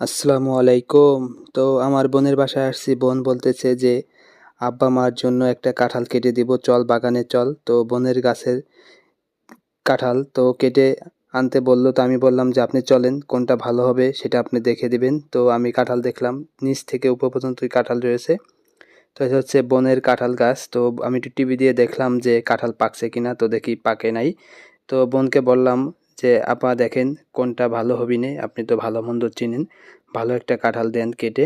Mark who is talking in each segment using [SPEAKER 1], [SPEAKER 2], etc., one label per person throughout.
[SPEAKER 1] আসসালামু আলাইকুম। তো আমার বোনের বাসায় আসছি। বোন বলতেছে যে, "আব্বা মার জন্য একটা কাঁঠাল কেটে দিব, চল বাগানে চল।" তো বোনের গাছের কাঁঠাল তো কেটে আনতে বলল। তো আমি বললাম যে, "আপনি চলেন, কোনটা ভালো হবে সেটা আপনি দেখে দিবেন।" তো আমি কাঁঠাল দেখলাম, নিচ থেকে উপর পর্যন্তই কাঁঠাল রয়েছে। তো এটা হচ্ছে বোনের কাঁঠাল গাছ। তো আমি একটু টিভি দিয়ে দেখলাম যে কাঁঠাল পাকছে কিনা, তো দেখি পাকে নাই। তো বোনকে বললাম যে, "আপা দেখেন কোনটা ভালো হবিনে, আপনি তো ভালো মন্দ চিনেন, ভালো একটা কাঁঠাল দেন কেটে।"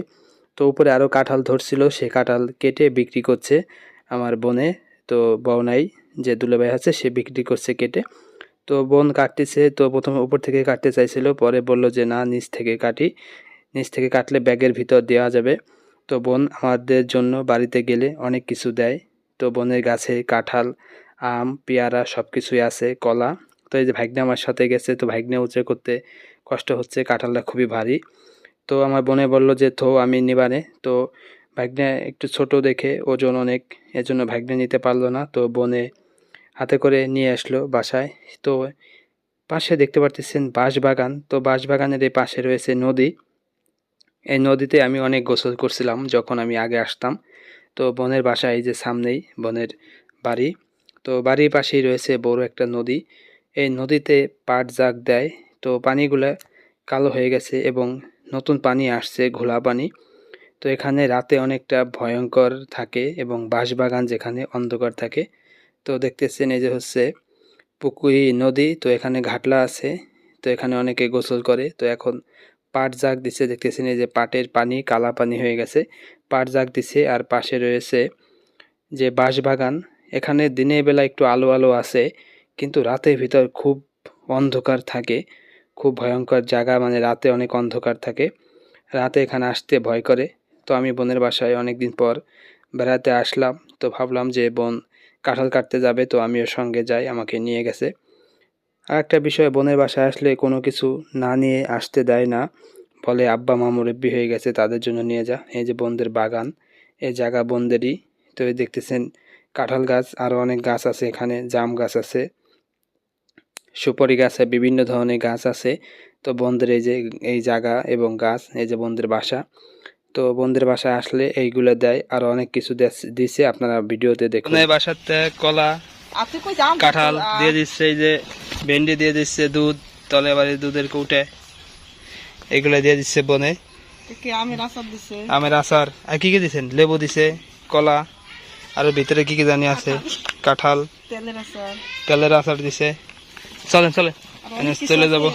[SPEAKER 1] তো উপরে আরও কাঁঠাল ধরছিল, সে কাঁঠাল কেটে বিক্রি করছে আমার বোনে। তো বউনাই যে দুলাভাই আছে সে বিক্রি করছে কেটে। তো বোন কাটতেছে, তো প্রথমে উপর থেকে কাটতে চাইছিল, পরে বলল যে না, নিচ থেকে কাটি, নিচ থেকে কাটলে ব্যাগের ভিতর দেওয়া যাবে। তো বোন আমাদের জন্য বাড়িতে গেলে অনেক কিছু দেয়। তো বোনের গাছে কাঁঠাল, আম, পেয়ারা সব কিছুই আছে, কলা। তো এই যে ভাগ্নে আমার সাথে গেছে, তো ভাগ্নে উঁচু করতে কষ্ট হচ্ছে, কাঁঠালটা খুবই ভারী। তো আমার বোনে বলল যে থো আমি নিবানে। তো ভাগ্নে একটু ছোট দেখে ওজন অনেক, এজন্য ভাগ্নে নিতে পারলো না। তো বোনে হাতে করে নিয়ে আসলো বাসায়। তো পাশে দেখতে পারতেছেন বাঁশবাগান। তো বাঁশবাগানের এই পাশে রয়েছে নদী। এই নদীতে আমি অনেক গোসল করছিলাম যখন আমি আগে আসতাম। তো বোনের বাসা এই যে সামনেই বোনের বাড়ি। তো বাড়ির পাশেই রয়েছে বড় একটা নদী। এই নদীতে পাট জাগ দেয়। তো পানিগুলা কালো হয়ে গেছে এবং নতুন পানি আসছে, ঘোলা পানি। তো এখানে রাতে অনেকটা ভয়ঙ্কর থাকে এবং বাঁশবাগান যেখানে অন্ধকার থাকে। তো দেখতেছেন এই যে হচ্ছে পুকুরি নদী। তো এখানে ঘাটলা আছে। তো এখানে অনেকে গোসল করে। তো এখন পাট জাগ দিছে, দেখতেছেন এই যে পাটের পানি কালা পানি হয়ে গেছে, পাট জাগ দিছে। আর পাশে রয়েছে যে বাঁশবাগান। এখানে দিনের বেলা একটু আলো আলো আছে, কিন্তু রাতের ভিতর খুব অন্ধকার থাকে। খুব ভয়ঙ্কর জায়গা, মানে রাতে অনেক অন্ধকার থাকে, রাতে এখানে আসতে ভয় করে। তো আমি বোনের বাসায় অনেক দিন পর বেড়াতে আসলাম। তো ভাবলাম যে বোন কাঁঠাল কাটতে যাবে, তো আমিও সঙ্গে যাই, আমাকে নিয়ে গেছে। আর একটা বিষয়, বোনের বাসায় আসলে কোনো কিছু না নিয়ে আসতে দেয় না, বলে আব্বা মা মুরব্বি হয়ে গেছে, তাদের জন্য নিয়ে যা। এই যে বোনদের বাগান, এই জায়গা বোনদেরই। তো এই দেখতেছেন কাঁঠাল গাছ, আরও অনেক গাছ আছে এখানে, জাম গাছ আছে, সুপারি গাছ আছে, বিভিন্ন ধরনের গাছ আছে। তো বোনদের এই যে এই জায়গা এবং গাছ, এই যে বোনদের বাসা। তো বোনদের বাসায় আসলে এইগুলো দেয়, আর অনেক কিছু দিছে, আপনারা ভিডিওতে দেখুন। বাসাতে কলা, কাঁঠাল দিয়ে দিচ্ছে, এই যে ভেন্ডি দিয়ে দিচ্ছে, দুধ, তলে বাড়ির দুধের কৌটে, এগুলো দিয়ে দিচ্ছে বনে। আমের আচার, আর কি কি দিচ্ছেন, লেবু দিছে, কলা, আর ভিতরে কি কি জানি আছে, কাঁঠাল, তেলের আচার দিছে। চলেন চলে চলে যাবো।